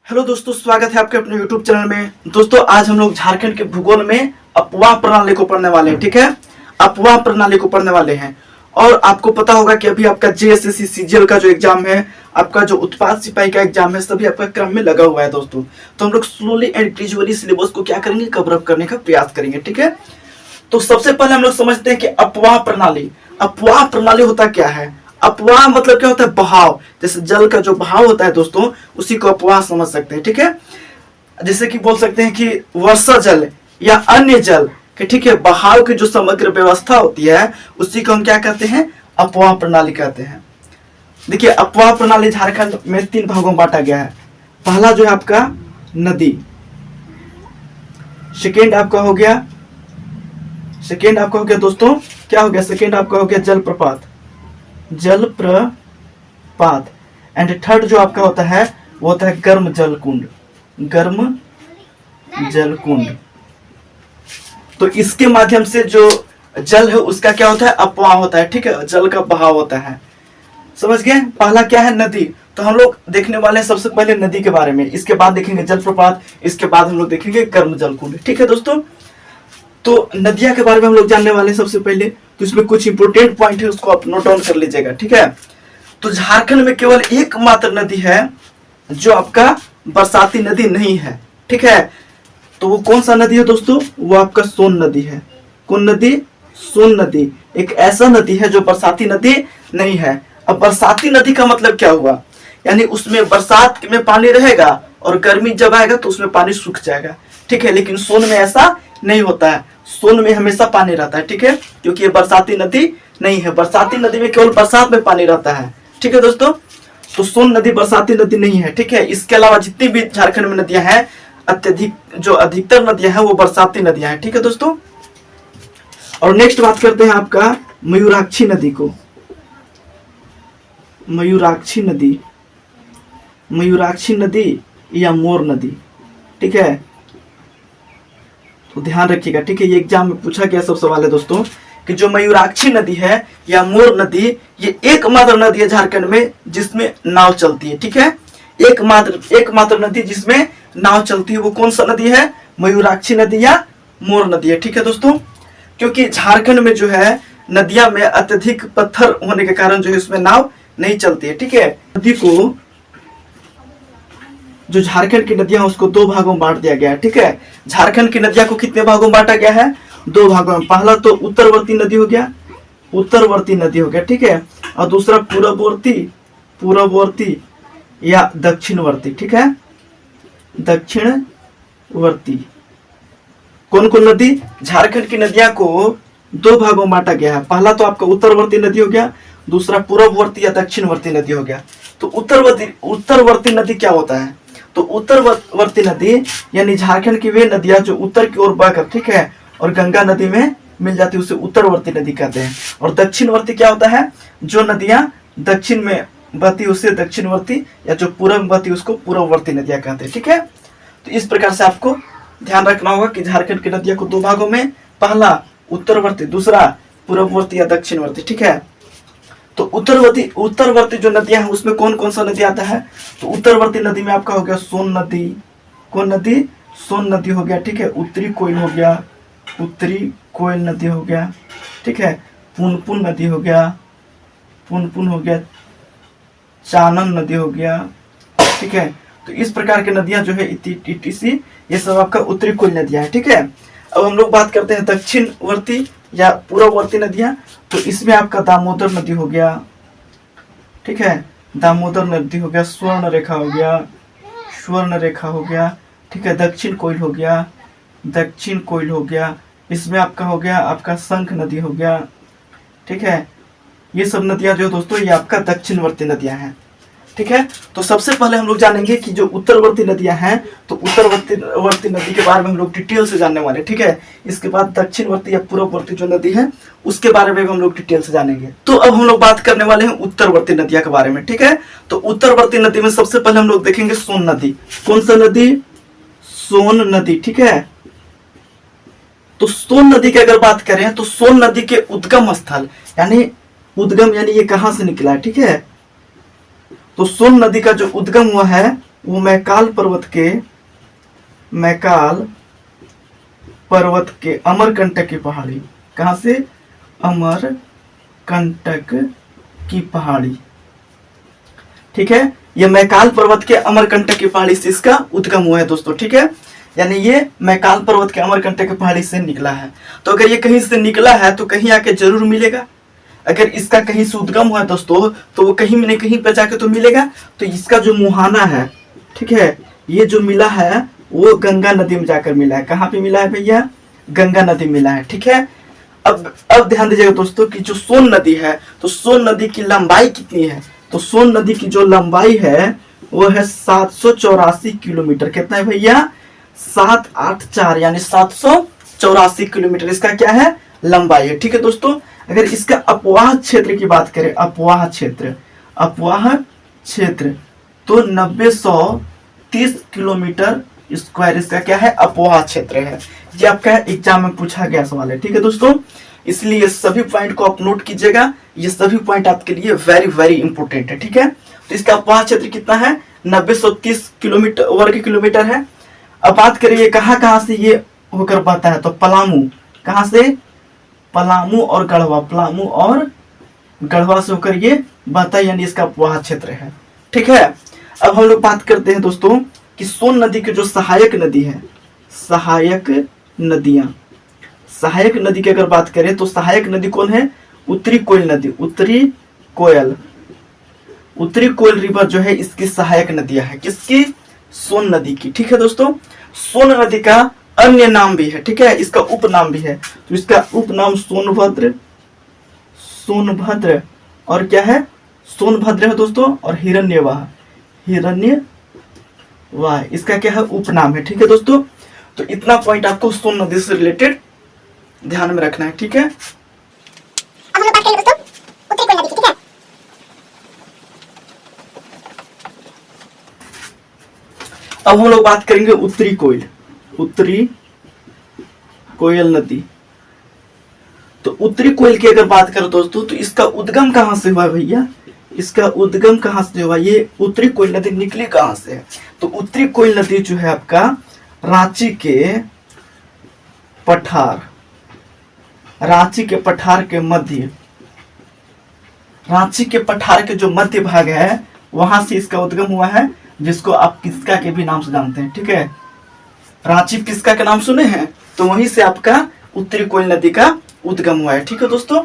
Hello दोस्तों, स्वागत है आपके अपने यूट्यूब चैनल में। दोस्तों, आज हम लोग झारखंड के भूगोल में अपवाह प्रणाली को पढ़ने वाले हैं। ठीक है, अपवाह प्रणाली को पढ़ने वाले हैं। और आपको पता होगा कि अभी आपका जेएसएससी सीजीएल का जो एग्जाम है, आपका जो उत्पाद सिपाही का एग्जाम है, सभी आपका क्रम में लगा हुआ है दोस्तों। तो हम लोग स्लोली एंड ग्रेजुअली सिलेबस को क्या करेंगे, कवर अप करने का प्रयास करेंगे। ठीक है, तो सबसे पहले हम लोग समझते हैं कि अपवाह प्रणाली। अपवाह प्रणाली होता क्या है? अपवाह मतलब क्या होता है? बहाव। जैसे जल का जो बहाव होता है दोस्तों, उसी को अपवाह समझ सकते हैं। ठीक है, जैसे कि बोल सकते हैं कि वर्षा जल या अन्य जल के, ठीक है, बहाव की जो समग्र व्यवस्था होती है, उसी को हम क्या कहते हैं? अपवाह प्रणाली कहते हैं। देखिए, अपवाह प्रणाली झारखंड में 3 भागों में बांटा गया है। पहला जो है आपका नदी, सेकेंड आपका हो गया दोस्तों, क्या हो गया? सेकेंड आपका हो गया जलप्रपात, एंड थर्ड जो आपका होता है वो होता है गर्म जल कुंड। तो इसके माध्यम से जो जल है उसका क्या होता है? अपवाह होता है। ठीक है, जल का बहाव होता है। समझ गए? पहला क्या है? नदी। तो हम लोग देखने वाले हैं सबसे पहले नदी के बारे में, इसके बाद देखेंगे जलप्रपात, इसके बाद हम लोग देखेंगे गर्म जल कुंड। ठीक है दोस्तों, तो नदियां के बारे में हम लोग जानने वाले हैं सबसे पहले। तो इसमें कुछ इंपोर्टेंट पॉइंट है, उसको आप नोट डाउन कर लीजिएगा। ठीक है, तो झारखंड में केवल एकमात्र नदी है जो आपका बरसाती नदी नहीं है। ठीक है, तो वो कौन सा नदी है दोस्तों? वो आपका सोन नदी है। कौन नदी? सोन नदी। एक ऐसा नदी है जो बरसाती नदी नहीं है। अब बरसाती नदी का मतलब क्या हुआ? यानी उसमें बरसात में पानी रहेगा और गर्मी जब आएगा तो उसमें पानी सूख जाएगा। ठीक है, लेकिन सोन में ऐसा नहीं होता है। सोन में हमेशा पानी रहता है। ठीक है, क्योंकि ये बरसाती नदी नहीं है। बरसाती नदी में केवल बरसात में पानी रहता है। ठीक है दोस्तों, तो सोन नदी बरसाती नदी नहीं है। ठीक है, इसके अलावा जितनी भी झारखंड में नदियां हैं, अधिकतर नदियां हैं वो बरसाती नदियां हैं। ठीक है दोस्तों, और नेक्स्ट बात करते हैं आपका मयूराक्षी नदी को। मयूराक्षी नदी या मोर नदी। ठीक है, तो ध्यान रखिएगा। ठीक है, ये एग्जाम में पूछा गया सब सवाल है दोस्तों कि जो मयूराक्षी नदी है या मोर नदी, ये एकमात्र नदी है झारखंड में जिसमें नाव चलती है। ठीक है, एकमात्र नदी जिसमें नाव चलती है, वो कौन सा नदी है? मयूराक्षी नदी या मोर नदी है। ठीक है दोस्तों, क्योंकि झारखंड में जो है नदियां में अत्यधिक पत्थर होने के कारण जो है उसमें नाव नहीं चलती है। ठीक है, नदी को, जो झारखंड की नदियां उसको 2 भागों में बांट दिया गया है। ठीक है, झारखंड की नदियां को कितने भागों में बांटा गया है? 2 भागों में। पहला तो उत्तरवर्ती नदी हो गया, ठीक है, और दूसरा पूर्ववर्ती या दक्षिणवर्ती। ठीक है, दक्षिणवर्ती। कौन कौन नदी? झारखंड की नदियां को 2 भागों में बांटा गया है। पहला तो आपका उत्तरवर्ती नदी हो गया, दूसरा पूर्ववर्ती या दक्षिणवर्ती नदी हो गया। तो उत्तरवर्ती नदी क्या होता है? तो उत्तरवर्ती नदी यानी झारखंड की वे नदियां जो उत्तर की ओर बहकर, ठीक है, और गंगा नदी में मिल जाती है, उसे उत्तरवर्ती नदी कहते हैं। और दक्षिणवर्ती क्या होता है? जो नदियां दक्षिण में बहती उसे दक्षिणवर्ती, या जो पूर्व में बहती उसको पूर्ववर्ती नदियां कहते हैं। ठीक है, तो इस प्रकार से आपको ध्यान रखना होगा कि झारखंड की नदियों को 2 भागों में, पहला उत्तरवर्ती, दूसरा पूर्ववर्ती या दक्षिणवर्ती। ठीक है, तो उत्तरवर्ती जो नदियां हैं उसमें कौन कौन सा नदी आता है? तो उत्तरवर्ती नदी में आपका हो गया सोन नदी। कौन नदी? सोन नदी हो गया। ठीक है, उत्तरी कोयल नदी हो गया। ठीक है, पुनपुन नदी हो गया, चानन नदी हो गया। ठीक है, तो इस प्रकार की नदियां जो है इसी, ये सब आपका उत्तरी कोयल नदियां हैं। ठीक है, अब हम लोग बात करते हैं दक्षिणवर्ती या पूर्ववर्ती नदियां। तो इसमें आपका दामोदर नदी हो गया। ठीक है, दामोदर नदी हो गया, स्वर्ण रेखा हो गया। ठीक है, दक्षिण कोयल हो गया। इसमें आपका हो गया आपका शंख नदी हो गया। ठीक है, ये सब नदियां जो है दोस्तों ये आपका दक्षिणवर्ती नदियां हैं। ठीक है, तो सबसे पहले हम लोग जानेंगे कि जो उत्तरवर्ती नदियां हैं, तो उत्तरवर्ती नदी के बारे में हम लोग डिटेल से जानने वाले। ठीक है, इसके बाद दक्षिणवर्ती या पूर्ववर्ती जो नदी है उसके बारे में भी हम लोग डिटेल से जानेंगे। तो अब हम लोग बात करने वाले हैं उत्तरवर्ती नदियां के बारे में। ठीक है, तो उत्तरवर्ती नदी में सबसे पहले हम लोग देखेंगे सोन नदी। कौन सा नदी? सोन नदी। ठीक है, तो सोन नदी की अगर बात करें तो सोन नदी के उद्गम स्थल यानी ये कहां से निकला है? ठीक है, तो सोन नदी का जो उद्गम हुआ है वो मैकाल पर्वत के अमरकंटक की पहाड़ी, कहां से? अमरकंटक की पहाड़ी, ठीक है। ये मैकाल पर्वत के अमरकंटक की पहाड़ी से इसका उद्गम हुआ है दोस्तों, ठीक है। यानी ये मैकाल पर्वत के अमरकंटक की पहाड़ी से निकला है। तो अगर ये कहीं से निकला है तो कहीं आके जरूर मिलेगा। अगर इसका कहीं से उद्गम हुआ है दोस्तों तो वो कहीं न कहीं पे जाके तो मिलेगा। तो इसका जो मुहाना है, ठीक है, ये जो मिला है वो गंगा नदी में जाकर मिला है। कहाँ पे मिला है भैया? गंगा नदी मिला है, ठीक है। अब ध्यान दीजिएगा दोस्तों कि जो सोन नदी है, तो सोन नदी की लंबाई कितनी है? तो सोन नदी की जो लंबाई है वो है 784 किलोमीटर। कितना है भैया? 784 यानी 784 किलोमीटर इसका क्या है? लंबाई है, ठीक है दोस्तों। अगर इसका अपवाह क्षेत्र की बात करें, अपवाह क्षेत्र तो 930 किलोमीटर स्क्वायर इसका क्या है? अपवाह क्षेत्र है। ये आपका एग्जाम में पूछा गया सवाल है, ठीक है दोस्तों। इसलिए ये सभी पॉइंट को आप नोट कीजिएगा, ये सभी पॉइंट आपके लिए वेरी वेरी इंपॉर्टेंट है, ठीक है। तो इसका अपवाह क्षेत्र कितना है? 930 किलोमीटर वर्ग किलोमीटर है। अब बात करिए कहाँ से ये होकर बहता है, तो पलामू, कहाँ से? पलामू और गढ़वा से होकर ये बहता है, यानी इसका अपवाह क्षेत्र है, ठीक है। अब हम लोग बात करते हैं दोस्तों कि सोन नदी की जो सहायक नदी है, सहायक नदी की अगर बात करें तो सहायक नदी कौन है? उत्तरी कोयल नदी, उत्तरी कोयल रिवर जो है इसकी सहायक नदियां है। किसकी? सोन नदी की, ठीक है दोस्तों। सोन नदी का अन्य नाम भी है, ठीक है, इसका उपनाम भी है। तो इसका उपनाम सोनभद्र और क्या है? सोनभद्र है दोस्तों, और हिरण्यवाह इसका क्या है? उपनाम है, ठीक है दोस्तों। तो इतना पॉइंट आपको सोन नदी से रिलेटेड ध्यान में रखना है, ठीक है। अब हम लोग बात करेंगे दोस्तों उत्तरी कोयल नदी की, ठीक है। अब हम लोग बात करेंगे उत्तरी कोयल नदी। तो उत्तरी कोयल की अगर बात करें दोस्तों तो इसका उद्गम कहां से हुआ भैया? इसका उद्गम कहां से हुआ? ये उत्तरी कोयल नदी निकली कहां से है? तो उत्तरी कोयल नदी जो है आपका रांची के पठार के जो मध्य भाग है वहां से इसका उद्गम हुआ है, जिसको आप पिस्का के भी नाम से जानते हैं, ठीक है। रांची पिस्का के नाम सुने हैं, तो वहीं से आपका उत्तरी कोयल नदी का उद्गम हुआ है, ठीक है दोस्तों।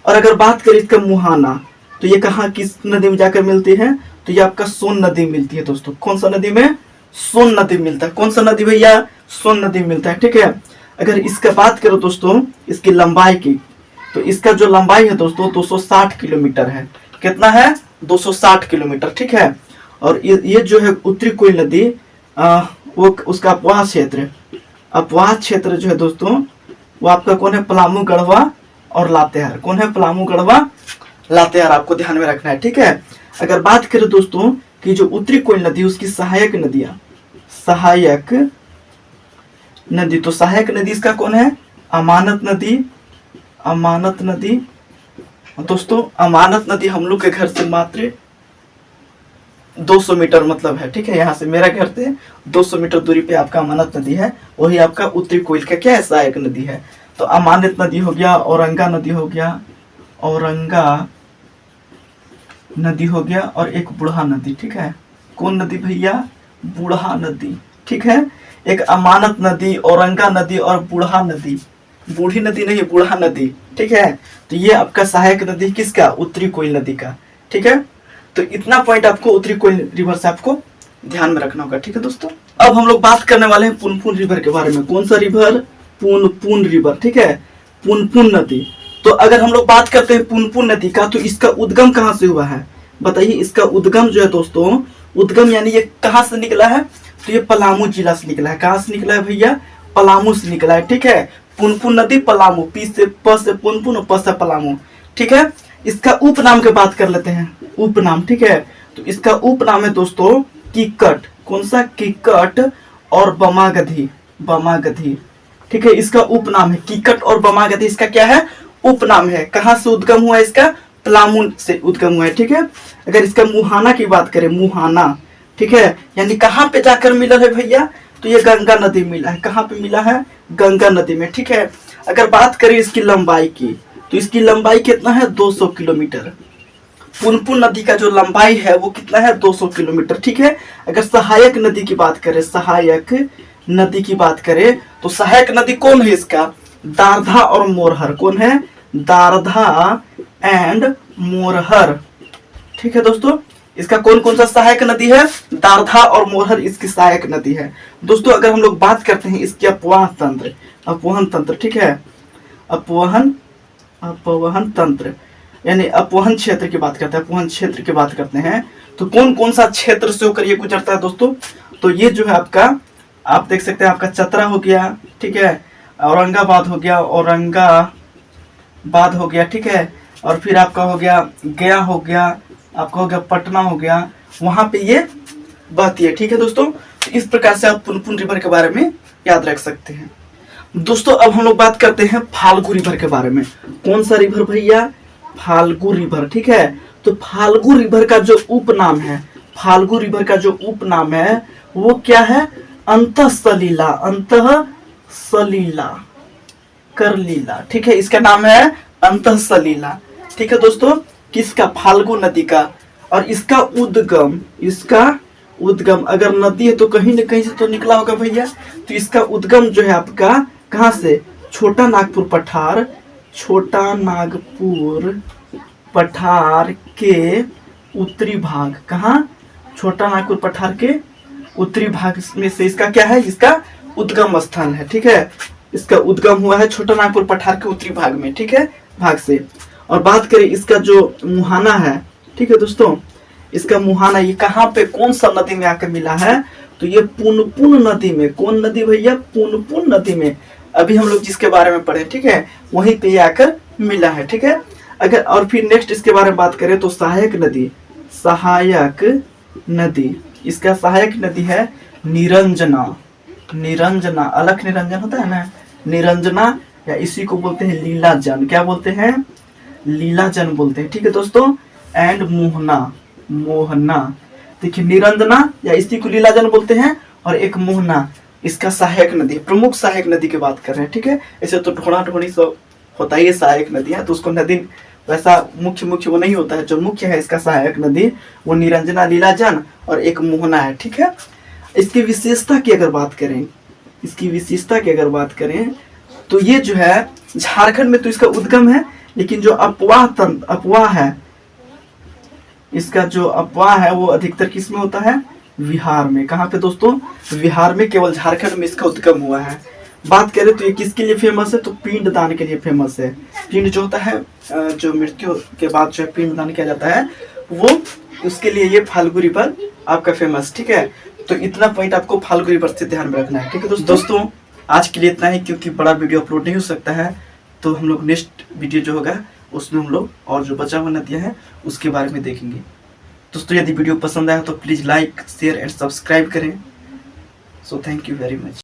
और अगर बात करें इसका मुहाना, तो ये कहाँ किस नदी में जाकर मिलती है? तो ये आपका सोन नदी मिलती है दोस्तों। कौन सा नदी में? सोन नदी मिलता है। कौन सा नदी भैया? सोन नदी मिलता है, ठीक है। अगर इसका बात करो दोस्तों इसकी लंबाई की, तो इसका जो लंबाई है दोस्तों 260 किलोमीटर है। कितना है? 260 किलोमीटर, ठीक है। और ये जो है उत्तरी कोयल नदी वो उसका अपवाह क्षेत्र जो है दोस्तों वो आपका कौन है? पलामू, गढ़वा और लातेहार। कौन है? पलामू, गढ़वा, लातेहार, आपको ध्यान में रखना है, ठीक है। अगर बात करें दोस्तों कि जो उत्तरी कोयल नदी उसकी सहायक नदी, तो सहायक नदी इसका कौन है? अमानत नदी। दोस्तों अमानत नदी हम लोग के घर से मात्र 200 मीटर मतलब है, ठीक है। यहाँ से मेरा घर से 200 मीटर दूरी पे आपका अमानत नदी है, वही आपका उत्तरी कोयल का क्या है? सहायक नदी है। तो अमानत नदी हो गया, औरंगा नदी हो गया और एक बूढ़ा नदी, ठीक है। कौन नदी भैया? बूढ़ा नदी, ठीक है। एक अमानत नदी, औरंगा नदी और बूढ़ा नदी, बूढ़ी नदी नहीं, बूढ़ा नदी, ठीक है। तो ये आपका सहायक नदी किसका? उत्तरी कोयल नदी का, ठीक है। तो इतना पॉइंट आपको उत्तरी कोयल रिवर से आपको ध्यान में रखना होगा, ठीक है दोस्तों। अब हम लोग बात करने वाले हैं पुनपुन रिवर के बारे में। कौन सा रिवर? पुनपुन रिवर, ठीक है, पुनपुन नदी। तो अगर हम लोग बात करते हैं पुनपुन नदी का, तो इसका उद्गम कहाँ से हुआ है? बताइए। इसका उद्गम जो है दोस्तों, उद्गम यानी ये कहाँ से निकला है? तो ये पलामू जिला से निकला है। कहाँ से निकला है भैया? पलामू से निकला है, ठीक है। पुनपुन नदी पलामू, प से पुनपुन और प से पलामू, ठीक है। इसका उपनाम की बात कर लेते हैं, उपनाम, ठीक है। तो इसका उपनाम है दोस्तों किक्कट। कौन सा? किक्कट और बमागधी, ठीक है। इसका उपनाम है किक्कट और बमागधी, इसका क्या है? उपनाम है। कहाँ से उद्गम हुआ? इसका पलामू से उद्गम हुआ है, ठीक है। अगर इसका मुहाना की बात करें, मुहाना, ठीक है। यानी कहाँ पे जाकर मिला है भैया, तो ये गंगा नदी में मिला है। कहाँ पे मिला है, गंगा नदी में, ठीक है। अगर बात करें इसकी लंबाई की, तो इसकी लंबाई कितना है, 200 किलोमीटर। पुनपुन नदी का जो लंबाई है वो कितना है, 200 किलोमीटर, ठीक है। अगर सहायक नदी की बात करें, सहायक नदी की बात करें, तो सहायक नदी कौन है इसका, दारधा और मोरहर। कौन है, दारधा एंड मोरहर, ठीक है दोस्तों। इसका कौन कौन सा सहायक नदी है, दारधा और मोरहर इसकी सहायक नदी है। दोस्तों अगर हम लोग बात करते हैं इसके अपवाह तंत्र, अपवहन तंत्र, ठीक है, अपवहन तंत्र यानी अपवहन क्षेत्र की बात करते हैं, अपवहन क्षेत्र की बात करते हैं, तो कौन कौन सा क्षेत्र से होकर ये गुजरता है दोस्तों। तो ये जो है आपका, आप देख सकते हैं, आपका चतरा हो गया, ठीक है, औरंगाबाद हो गया, औरंगाबाद हो गया, ठीक है, और फिर आपका हो गया गया हो गया, आपका हो गया पटना हो गया, वहां पे ये बहती है, ठीक है दोस्तों। तो इस प्रकार से आप पुनपुन रिवर के बारे में याद रख सकते हैं। दोस्तों अब हम लोग बात करते हैं फाल्गु रिवर के बारे में। कौन सा रिवर भैया, फाल्गु रिवर, ठीक है। तो फाल्गु रिवर का जो उपनाम है, फाल्गु रिवर का जो उपनाम है वो क्या है, अंतःसलीला, अंतःसलीला, करलीला, ठीक है। इसका नाम है अंतःसलीला, ठीक है दोस्तों। किसका, फाल्गु नदी का। और इसका उद्गम अगर नदी है तो कहीं न कहीं से तो निकला होगा भैया। तो इसका उद्गम जो है आपका कहाँ से, छोटा नागपुर पठार, छोटा नागपुर पठार के उत्तरी भाग, कहाँ, छोटा नागपुर पठार के उत्तरी भाग में से इसका क्या है, इसका उद्गम स्थान है, ठीक है। इसका उद्गम हुआ है छोटा नागपुर पठार के उत्तरी भाग में, ठीक है, भाग से। और बात करें इसका जो मुहाना है, ठीक है दोस्तों, इसका मुहाना ये कहाँ पे, कौन सा नदी में आकर मिला है, तो ये पुनपुन नदी में। कौन नदी भैया, पुनपुन नदी में। अभी हम लोग जिसके बारे में पढ़े, ठीक है, वहीं पे आकर मिला है, ठीक है। अगर और फिर नेक्स्ट इसके बारे में बात करें तो सहायक नदी, सहायक नदी, इसका सहायक नदी है निरंजना, निरंजना, अलख निरंजन होता है ना, निरंजना, या इसी को बोलते हैं लीलाजन। क्या बोलते हैं, लीलाजन बोलते हैं, ठीक है दोस्तों। एंड मोहना, मोहना, देखिए निरंजना या इसी को लीलाजन बोलते हैं, और एक मोहना इसका सहायक नदी, प्रमुख सहायक नदी की बात कर रहे हैं, ठीक है। ऐसे तो ढोड़ा ढोड़ी सब होता ही है सहायक नदी है, तो उसको नदी वैसा मुख्य वो नहीं होता है। जो मुख्य है इसका सहायक नदी वो निरंजना, लीलाजन और एक मोहना है, ठीक है। इसकी विशेषता की अगर बात करें, इसकी विशेषता की अगर बात करें तो ये जो है झारखंड में तो इसका उद्गम है, लेकिन जो अपवाह है, इसका जो अपवाह है वो अधिकतर किस में होता है, बिहार में। कहाँ पे दोस्तों, बिहार में, केवल झारखंड में इसका उद्गम हुआ है। बात करें तो ये किसके लिए फेमस है, तो पिंड दान के लिए फेमस है। पिंड जो होता है, जो मृत्यु के बाद जो है पिंड दान किया जाता है, वो उसके लिए ये फाल्गु रिवर आपका फेमस, ठीक है। तो इतना पॉइंट आपको फाल्गु रिवर से ध्यान में रखना है, ठीक है दोस्तों। आज के लिए इतना ही, क्योंकि बड़ा वीडियो अपलोड नहीं हो सकता है, तो हम लोग नेक्स्ट वीडियो जो होगा उसमें हम लोग और जो बचा हुआ नदियाँ हैं उसके बारे में देखेंगे। दोस्तों यदि वीडियो पसंद आया तो please like, share and subscribe करें। So thank you very much.